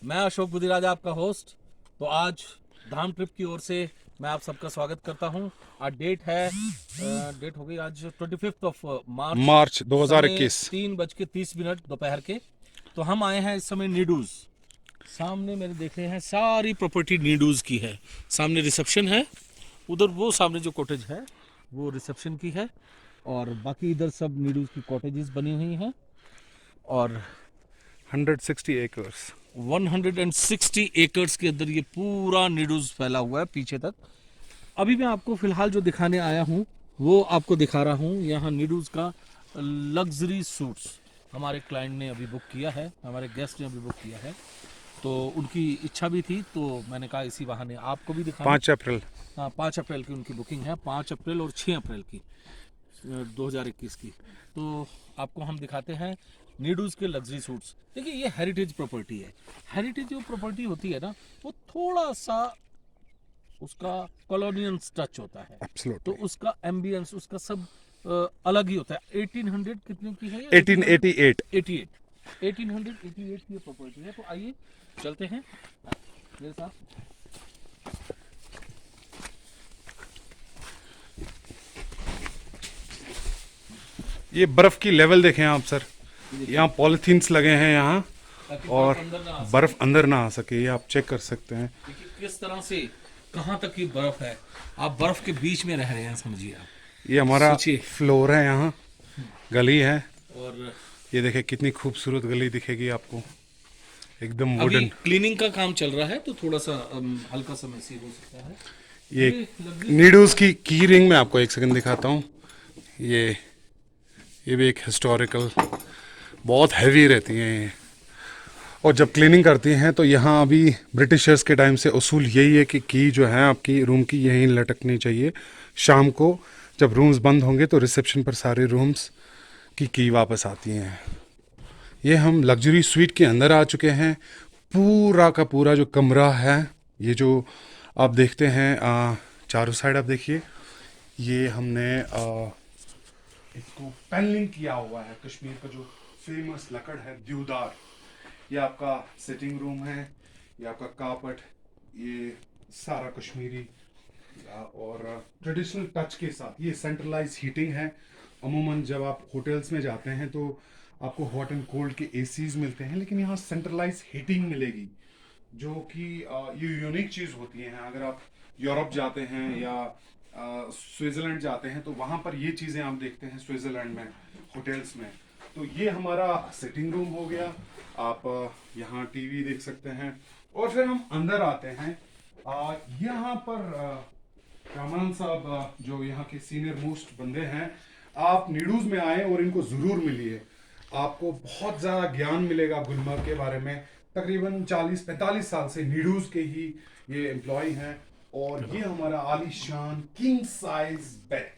मैं अशोक बुधिराज आपका होस्ट। तो आज धाम ट्रिप की ओर से मैं आप सबका स्वागत करता हूं। आज डेट हो गई आज 25 मार्च समय 2021। 3:30 दोपहर के। तो हम आए हैं इस समय नीडूज। सामने मेरे देख रहे हैं सारी प्रॉपर्टी नीडूज की है। सामने रिसेप्शन है, उधर वो सामने जो कॉटेज है वो रिसेप्शन की है, और बाकी इधर सब नीडूज की कॉटेजेस बनी हुई हैं। और 160 एकर्स। 160 एकर्स के अंदर ये पूरा नीडूज फैला हुआ है पीछे तक। अभी मैं आपको फिलहाल जो दिखाने आया हूँ वो आपको दिखा रहा हूँ। यहाँ नीडूज का लग्जरी सूट्स हमारे क्लाइंट ने अभी बुक किया है, हमारे गेस्ट ने अभी बुक किया है। तो उनकी इच्छा भी थी तो मैंने कहा इसी बहाने आपको भी दिखाएं। 5 अप्रैल। हाँ, 5 अप्रैल की उनकी बुकिंग है, 5 अप्रैल और 6 अप्रैल की 2021 की। तो आपको हम दिखाते हैं नीडूज के लग्जरी सूट्स। देखिए ये हेरिटेज प्रॉपर्टी है। हेरिटेज जो प्रॉपर्टी होती है ना, वो थोड़ा सा उसका कॉलोनियल टच होता है। तो एब्सोल्युटली। उसका एम्बियंस उसका सब अलग ही होता है। 1800 कितने की है, या 1888। 1888 1888 की प्रॉपर्टी है। तो आइए चलते हैं मेरे साथ। ये बर्फ की लेवल देखें आप सर। ये देखिए, यहाँ पॉलिथीन्स लगे हैं यहाँ, ताकि और बर्फ अंदर ना आ सके। बर्फ अंदर ना आ सके, ये आप चेक कर सकते हैं। देखिए किस तरह से कहाँ तक की बर्फ है। आप बर्फ के बीच में रह रहे हैं, समझिए आप। ये हमारा सोचिए। फ्लोर है, यहाँ गली है। और ये देखें कितनी खूबसूरत गली दिखेगी आपको, एकदम अभी वुडन। क्लीनिंग का काम चल रहा है तो थोड़ा सा हल्का सा मैसी हो सकता है। ये ये लग्जरी नीडूज की रिंग मैं आपको एक सेकंड दिखाता हूँ। ये ये भी एक हिस्टोरिकल, बहुत हैवी रहती हैं ये। और जब क्लीनिंग करती हैं तो यहाँ अभी ब्रिटिशर्स के टाइम से उसूल यही है कि की जो है आपकी रूम की यहीं लटकनी चाहिए। शाम को जब रूम्स बंद होंगे तो रिसेप्शन पर सारे रूम्स की वापस आती हैं। ये हम लग्जरी स्वीट के अंदर आ चुके हैं। पूरा का पूरा जो कमरा है, ये जो आप देखते हैं, चारों साइड आप देखिए, ये हमने इसको पैनलिंग किया हुआ है। कश्मीर का जो फेमस लकड़ है देवदार। ये आपका सिटिंग रूम है, ये आपका कापट, ये सारा कश्मीरी और ट्रेडिशनल टच के साथ। ये सेंट्रलाइज हीटिंग है। अमूमन जब आप होटल्स में जाते हैं तो आपको हॉट एंड कोल्ड के एसीज मिलते हैं, लेकिन यहाँ सेंट्रलाइज हीटिंग मिलेगी, जो कि ये यूनिक चीज़ होती है। अगर आप यूरोप जाते हैं या स्विट्ज़रलैंड जाते हैं तो वहाँ पर ये चीज़ें आप देखते हैं स्विट्ज़रलैंड में होटल्स में। तो ये हमारा सिटिंग रूम हो गया। आप यहाँ टीवी देख सकते हैं। और फिर हम अंदर आते हैं। यहाँ पर रामान साहब, जो यहाँ के सीनियर मोस्ट बंदे हैं, आप नीडूज में आए और इनको ज़रूर मिलिए। आपको बहुत ज़्यादा ज्ञान मिलेगा गुलमर्ग के बारे में। तकरीबन 40-45 साल से नीडूज के ही ये एम्प्लॉय हैं। और ये हमारा आलीशान किंग साइज बेड,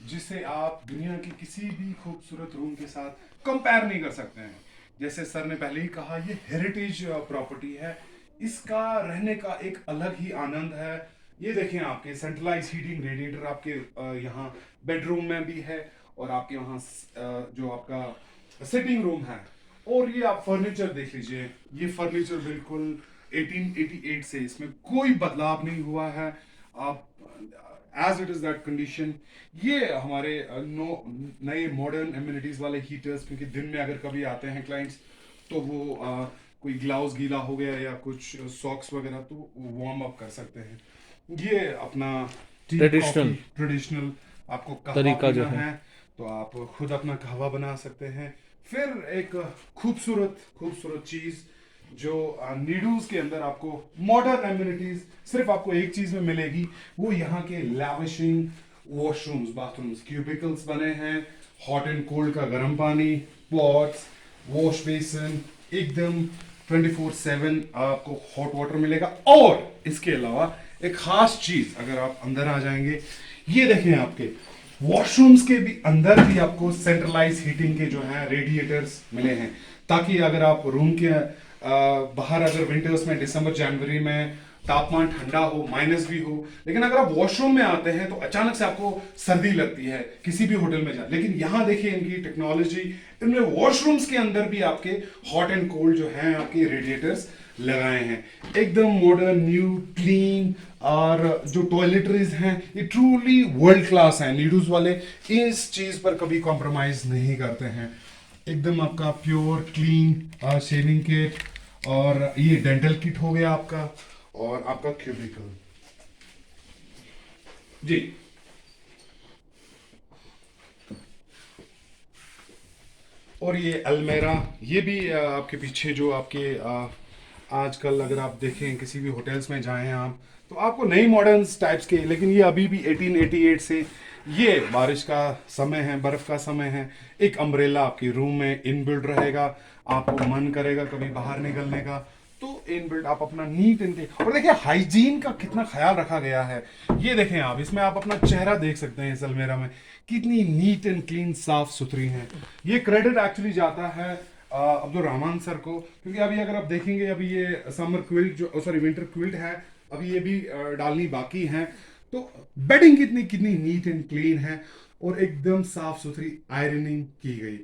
जिसे आप दुनिया की किसी भी खूबसूरत रूम के साथ कंपेयर नहीं कर सकते हैं। जैसे सर ने पहले ही कहा, ये हेरिटेज प्रॉपर्टी है। इसका रहने का एक अलग ही आनंद है। ये देखें, आपके सेंट्रलाइज हीटिंग रेडिएटर आपके यहाँ बेडरूम में भी है, और आपके वहाँ जो आपका सिटिंग रूम है। और ये आप फर्नीचर देख लीजिए। ये फर्नीचर बिल्कुल 1888 से इसमें कोई बदलाव नहीं हुआ है। आप as it is that condition. ये हमारे नए मॉडर्न एम्यूनिटीज वाले हीटर्स, क्योंकि दिन में अगर कभी आते हैं क्लाइंट्स तो वो कोई ग्लाउज गीला हो गया या कुछ सॉक्स वगैरह, तो वार्म अप कर सकते हैं। ये अपना टी कॉफी ट्रेडिशनल ट्रेडिशनल, आपको कहवा तरीका जो पीना है। है तो आप खुद अपना कहवा बना सकते हैं। फिर एक खूबसूरत खूबसूरत चीज जो नीडूज के अंदर आपको मॉडर्न एम्यूनिटीज सिर्फ आपको एक चीज में मिलेगी, वो यहाँ के लैविशिंग वॉशरूम्स, बाथरूम्स, क्यूबिकल्स बने हैं। हॉट एंड कोल्ड का गर्म पानी, पॉट्स, वॉश बेसिन, एकदम 24/7 आपको हॉट वाटर मिलेगा। और इसके अलावा एक खास चीज, अगर आप अंदर आ जाएंगे, ये देखें, आपके वॉशरूम्स के भी अंदर भी आपको सेंट्रलाइज हीटिंग के जो है रेडिएटर्स मिले हैं, ताकि अगर आप रूम के बाहर अगर विंटर्स में दिसंबर जनवरी में तापमान ठंडा हो, माइनस भी हो, लेकिन अगर आप वॉशरूम में आते हैं तो अचानक से आपको सर्दी लगती है किसी भी होटल में जाए। लेकिन यहाँ देखिए इनकी टेक्नोलॉजी, इनमें वॉशरूम्स के अंदर भी आपके हॉट एंड कोल्ड जो हैं आपके रेडिएटर्स लगाए हैं, एकदम मॉडर्न, न्यू, क्लीन। और जो टॉयलेटरीज हैं ये ट्रूली वर्ल्ड क्लास हैं। नीडूज वाले इस चीज पर कभी कॉम्प्रोमाइज नहीं करते हैं। एकदम आपका प्योर क्लीन शेविंग किट, और ये डेंटल किट हो गया आपका, और आपका क्यूबिकल जी। और ये अलमेरा, ये भी आपके पीछे जो आपके आजकल अगर आप देखें किसी भी होटल्स में जाएं आप, तो आपको नई मॉडर्न टाइप्स के, लेकिन ये अभी भी 1888 से, ये बारिश का समय है, बर्फ का समय है, एक अम्ब्रेला आपके रूम में इनबिल्ट रहेगा। आपको मन करेगा कभी बाहर निकलने का तो इनबिल्ट आप अपना नीट एंड, और देखिए हाइजीन का कितना ख्याल रखा गया है। ये देखें आप, इसमें आप अपना चेहरा देख सकते हैं इस अलमेरा में, कितनी नीट एंड क्लीन, साफ सुथरी है। ये क्रेडिट एक्चुअली जाता है अब्दुल रहमान सर को, क्योंकि अभी अगर आप देखेंगे अभी ये समर क्विल्ट जो, सॉरी विंटर क्विल्ट है, अभी ये भी डालनी बाकी है। तो बेडिंग कितनी कितनी नीट एंड क्लीन है, और एकदम साफ सुथरी आयरनिंग की गई।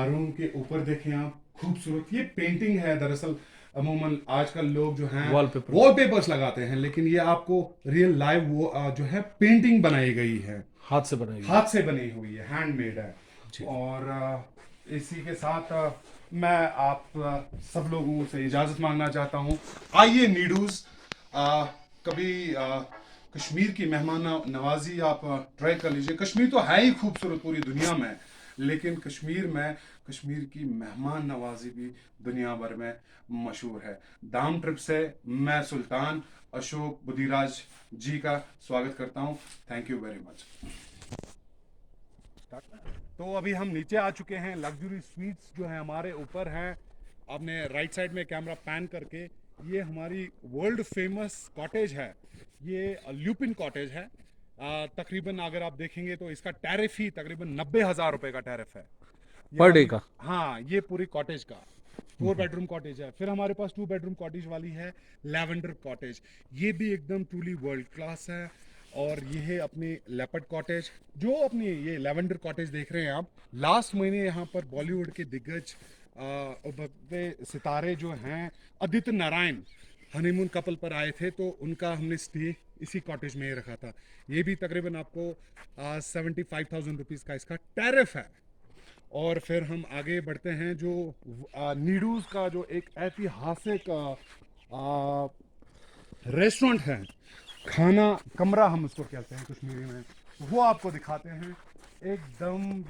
रूम के ऊपर देखें आप, खूबसूरत ये पेंटिंग है। दरअसल अमूमन आजकल लोग जो हैं वॉलपेपर्स लगाते हैं, लेकिन ये आपको रियल लाइव वो जो है पेंटिंग बनाई गई है, हाथ से बनाई गई। हाथ से बनी हुई है, हैंडमेड है। और इसी के साथ मैं आप सब लोगों से इजाजत मांगना चाहता हूँ। आइए नीडूज, कभी कश्मीर की मेहमान नवाजी आप ट्राई कर लीजिए। कश्मीर तो है ही खूबसूरत पूरी दुनिया में, लेकिन कश्मीर में कश्मीर की मेहमान नवाजी भी दुनिया भर में मशहूर है। दाम ट्रिप से मैं सुल्तान अशोक बुधिराज जी का स्वागत करता हूँ। Thank you very much. तो अभी हम नीचे आ चुके हैं। लग्जरी स्वीट्स जो है हमारे ऊपर हैं। आपने राइट साइड में कैमरा पैन करके, ये हमारी वर्ल्ड फेमस कॉटेज है, ये ल्यूपिन कॉटेज है। तकरीबन अगर आप देखेंगे तो इसका टैरिफ ही तकरीबन 90,000 रुपए का टैरिफ है पर डे का। हाँ, ये पूरी कॉटेज का 4 बेडरूम कॉटेज है। फिर हमारे पास 2 बेडरूम कॉटेज वाली है लैवेंडर कॉटेज, ये भी एकदम ट्रूली वर्ल्ड क्लास है। और ये है अपनी लेपर्ड कॉटेज, जो अपनी ये लैवेंडर कॉटेज देख रहे हैं आप। लास्ट महीने यहाँ पर बॉलीवुड के दिग्गज उभरते सितारे जो हैं आदित्य नारायण हनीमून कपल पर आए थे, तो उनका हमने स्टे इसी कॉटेज में ही रखा था। ये भी तकरीबन आपको 75,000 रुपीज़ का इसका टैरिफ है। और फिर हम आगे बढ़ते हैं, जो नीडूज का जो एक ऐतिहासिक रेस्टोरेंट है, खाना कमरा हम उसको कहते हैं कश्मीरी में, वो आपको दिखाते हैं। एकदम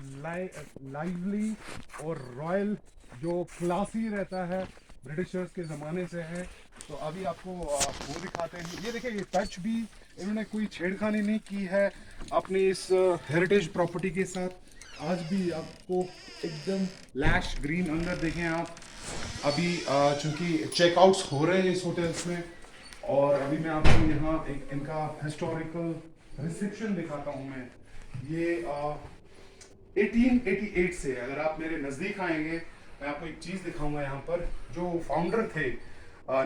लाइवली और रॉयल, जो क्लासी रहता है, ब्रिटिशर्स के ज़माने से है। तो अभी आपको वो दिखाते हैं। ये देखिए, ये टच भी इन्होंने कोई छेड़खानी नहीं की है अपनी इस हेरिटेज प्रॉपर्टी के साथ। आज भी आपको एकदम लैश ग्रीन अंदर देखें आप। अभी चूंकि चेकआउट्स हो रहे हैं इस होटल्स में, और अभी मैं आपको यहाँ एक इनका हिस्टोरिकल रिसेप्शन दिखाता हूँ। मैं ये 1888 से, अगर आप मेरे नज़दीक आएंगे मैं आपको एक चीज़ दिखाऊंगा। यहाँ पर जो फाउंडर थे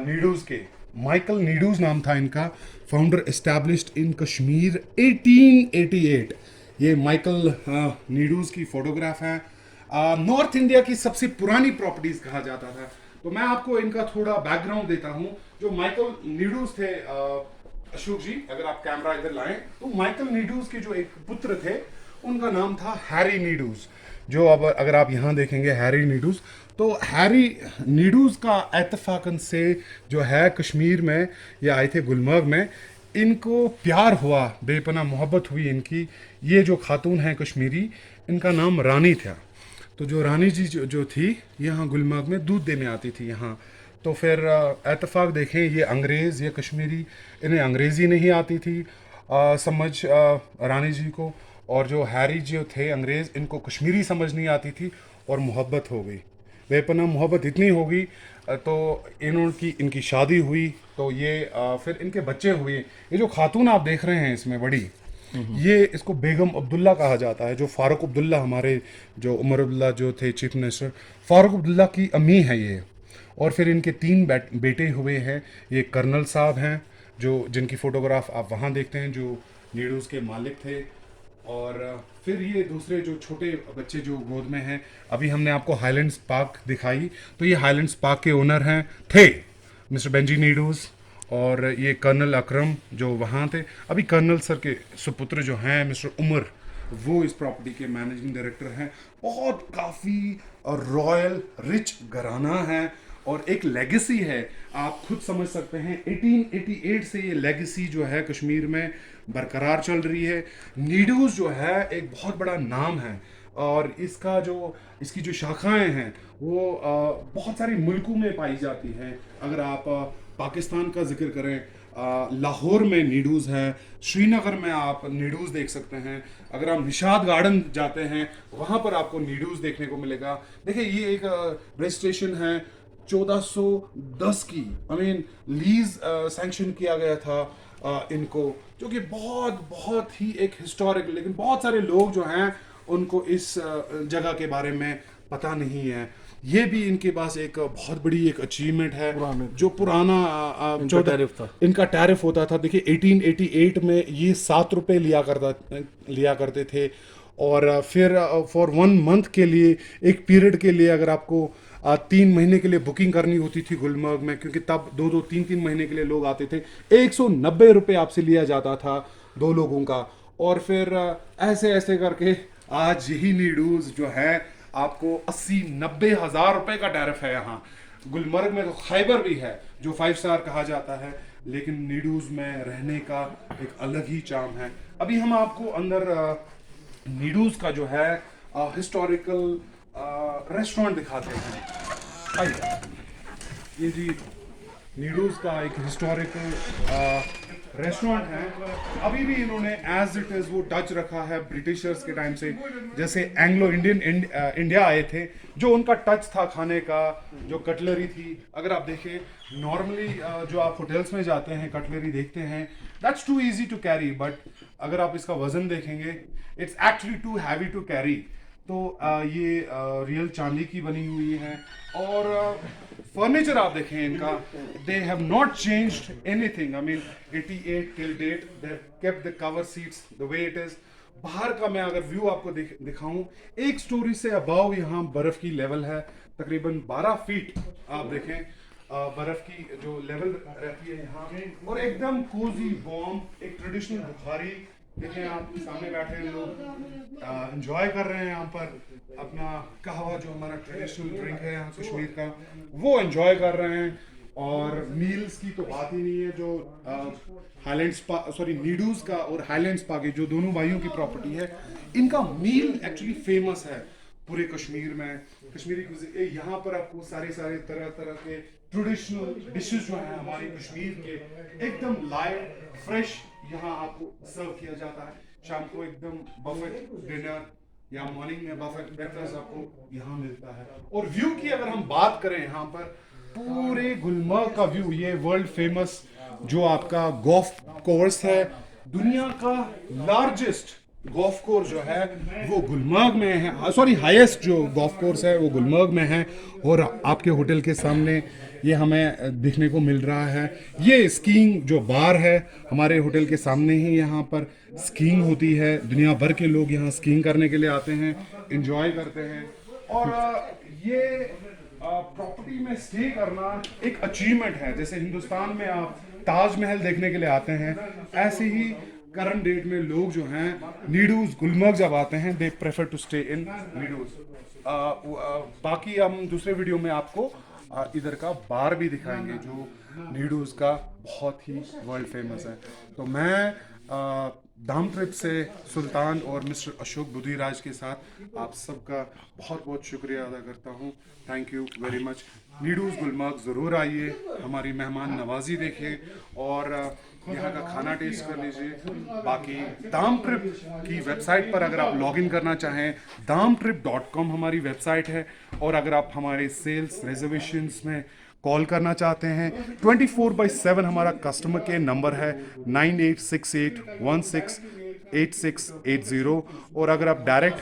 नीडूज के, माइकल नीडूज नाम था इनका, फाउंडर एस्टैब्लिश्ड इन कश्मीर 1888। ये माइकल नीडूज की फोटोग्राफ है। नॉर्थ इंडिया की सबसे पुरानी प्रॉपर्टीज कहा जाता था। तो मैं आपको इनका थोड़ा बैकग्राउंड देता हूँ। जो माइकल नीडूज थे, अशोक जी अगर आप कैमरा इधर लाएं, तो माइकल नीडूज के जो एक पुत्र थे उनका नाम था हैरी नीडूज। जो अब अगर आप यहाँ देखेंगे हैरी नीडूज, तो हैरी नीडूज का इत्तेफाकन से जो है कश्मीर में, ये आए थे गुलमर्ग में, इनको प्यार हुआ, बेपनाह मोहब्बत हुई इनकी। ये जो खातून है कश्मीरी, इनका नाम रानी था। तो जो रानी जी जो थी यहाँ गुलमर्ग में दूध देने आती थी यहाँ। तो फिर इत्तेफाक देखें, ये अंग्रेज़, ये कश्मीरी, इन्हें अंग्रेज़ी नहीं आती थी समझ रानी जी को, और जो हैरी जी थे अंग्रेज़, इनको कश्मीरी समझ नहीं आती थी, और मोहब्बत हो गई, बेपनाह मोहब्बत इतनी हो गई। तो इनकी शादी हुई। तो ये फिर इनके बच्चे हुए। ये जो खातून आप देख रहे हैं इसमें बड़ी, ये इसको बेगम अब्दुल्ला कहा जाता है। जो फारूक अब्दुल्ला, हमारे जो उमर अब्दुल्ला जो थे चीफ मिनिस्टर, फारूक अब्दुल्ला की अम्मी है ये। और फिर इनके 3 बेटे हुए हैं। ये कर्नल साहब हैं, जो जिनकी फ़ोटोग्राफ आप वहाँ देखते हैं, जो नीडूज़ के मालिक थे। और फिर ये दूसरे जो छोटे बच्चे जो गोद में हैं, अभी हमने आपको हाईलैंड्स पार्क दिखाई, तो ये हाईलैंड्स पार्क के ओनर हैं थे मिस्टर बेंजी नीडूज़, और ये कर्नल अकरम जो वहाँ थे। अभी कर्नल सर के सुपुत्र जो हैं मिस्टर उमर, वो इस प्रॉपर्टी के मैनेजिंग डायरेक्टर हैं। बहुत काफ़ी रॉयल रिच घराना है और एक लेगेसी है, आप खुद समझ सकते हैं। 1888 से ये लेगेसी जो है कश्मीर में बरकरार चल रही है। नीडूज़ जो है एक बहुत बड़ा नाम है, और इसकी जो शाखाएं हैं वो बहुत सारे मुल्कों में पाई जाती हैं। अगर आप पाकिस्तान का जिक्र करें, लाहौर में नीडूज़ है, श्रीनगर में आप नीडूज़ देख सकते हैं। अगर आप निशाद गार्डन जाते हैं वहाँ पर आपको नीडूज़ देखने को मिलेगा। देखिए ये एक रजिस्ट्रेशन है 1410 की, लीज सैंक्शन किया गया था इनको, जो कि बहुत बहुत ही एक हिस्टोरिक, लेकिन बहुत सारे लोग जो हैं उनको इस जगह के बारे में पता नहीं है। ये भी इनके पास एक बहुत बड़ी एक अचीवमेंट है, जो पुराना टैरिफ था, इनका टैरिफ होता था। देखिए 1888 में ये 7 रुपये लिया करते थे, और फिर फॉर 1 मंथ के लिए, एक पीरियड के लिए, अगर आपको 3 महीने के लिए बुकिंग करनी होती थी गुलमर्ग में, क्योंकि तब 2-3 महीने के लिए लोग आते थे, 190 रुपये आपसे लिया जाता था 2 लोगों का। और फिर ऐसे ऐसे करके आज यही नीडूज़ जो है आपको 80-90 हज़ार रुपये का टैरिफ है यहाँ। गुलमर्ग में तो खैबर भी है जो 5 स्टार कहा जाता है, लेकिन नीडूज़ में रहने का एक अलग ही चार्म है। अभी हम आपको अंदर नीडूज़ का जो है हिस्टोरिकल रेस्टोरेंट दिखाते हैं। आइए, ये जी नीडूज़ का एक हिस्टोरिकल रेस्टोरेंट है। अभी भी इन्होंने एज इट इज़ वो टच रखा है ब्रिटिशर्स के टाइम से, जैसे एंग्लो इंडियन इंडिया आए थे, जो उनका टच था खाने का, जो कटलरी थी। अगर आप देखें नॉर्मली जो आप होटल्स में जाते हैं कटलरी देखते हैं, that's too easy to carry, but अगर आप इसका वजन देखेंगे it's actually too heavy to carry. तो ये रियल चांदी की बनी हुई है। और फर्नीचर आप देखें इनका, they have not changed anything. 88 till date they kept the cover seats the way it is. बाहर का मैं अगर व्यू आपको दिखाऊं, 1 स्टोरी से अबाव यहाँ बर्फ की लेवल है, तकरीबन 12 फीट आप देखें बर्फ की जो लेवल रहती है यहाँ। और एकदम कोजी वार्म, एक ट्रेडिशनल बुखारी। देखें आप सामने बैठे हैं लोग, एंजॉय कर रहे हैं यहाँ पर अपना कहवा, जो हमारा ट्रेडिशनल ड्रिंक है यहाँ कश्मीर का, वो एंजॉय कर रहे हैं। और मील्स की तो बात ही नहीं है, जो नीडूज़ का और हाईलैंड्स पार्क जो दोनों भाइयों की प्रॉपर्टी है, इनका मील एक्चुअली फेमस है पूरे कश्मीर में। कश्मीरी यहाँ पर आपको सारे तरह तरह के ट्रेडिशनल डिशेस जो हैं हमारे कश्मीर के, एकदम लाइव फ्रेश यहाँ आपको सर्व किया जाता है। शाम को एकदम बफेट डिनर या मॉर्निंग में बफेट ब्रेकफास्ट आपको यहाँ मिलता है। और व्यू की अगर हम बात करें, यहाँ पर पूरे गुलमर्ग का व्यू, ये वर्ल्ड फेमस जो आपका गोल्फ कोर्स है, दुनिया का लार्जेस्ट गोल्फ कोर्स जो है वो गुलमर्ग में है। सॉरी, हाईएस्ट जो गोल्फ कोर्स है वो गुलमर्ग में है। और आपके होटल के सामने ये हमें दिखने को मिल रहा है। ये स्कीइंग जो बार है हमारे होटल के सामने ही, यहाँ पर स्कीइंग होती है। दुनिया भर के लोग यहाँ स्कीइंग करने के लिए आते हैं, एंजॉय करते हैं। और ये प्रॉपर्टी में स्टे करना एक अचीवमेंट है। जैसे हिंदुस्तान में आप ताजमहल देखने के लिए आते हैं, ऐसे ही करंट डेट में लोग जो हैं नीडूज़ गुलमर्ग जब आते हैं, they prefer to stay in Nedous. बाकी हम दूसरे वीडियो में आपको इधर का बार भी दिखाएंगे जो नीडूज़ का बहुत ही वर्ल्ड फेमस है। तो मैं दाम ट्रिप से सुल्तान और मिस्टर अशोक बुद्धिराज के साथ आप सबका बहुत बहुत शुक्रिया अदा करता हूँ। Thank you very much. Nedous Gulmarg ज़रूर आइए, हमारी मेहमान नवाजी देखें और यहाँ का खाना टेस्ट कर लीजिए। बाकी दाम ट्रिप की वेबसाइट पर अगर आप लॉगिन करना चाहें, damtrip.com हमारी वेबसाइट है। और अगर आप हमारे सेल्स रिजर्वेशंस में कॉल करना चाहते हैं, 24/7 हमारा कस्टमर केयर नंबर है 9868168680। और अगर आप डायरेक्ट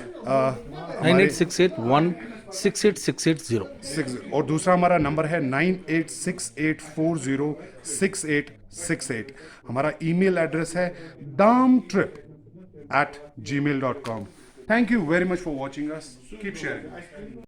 9868168680। और दूसरा हमारा नंबर है 9868406880। 68। हमारा ईमेल एड्रेस है damtrip@gmail.com। Thank you very much for watching us, keep sharing.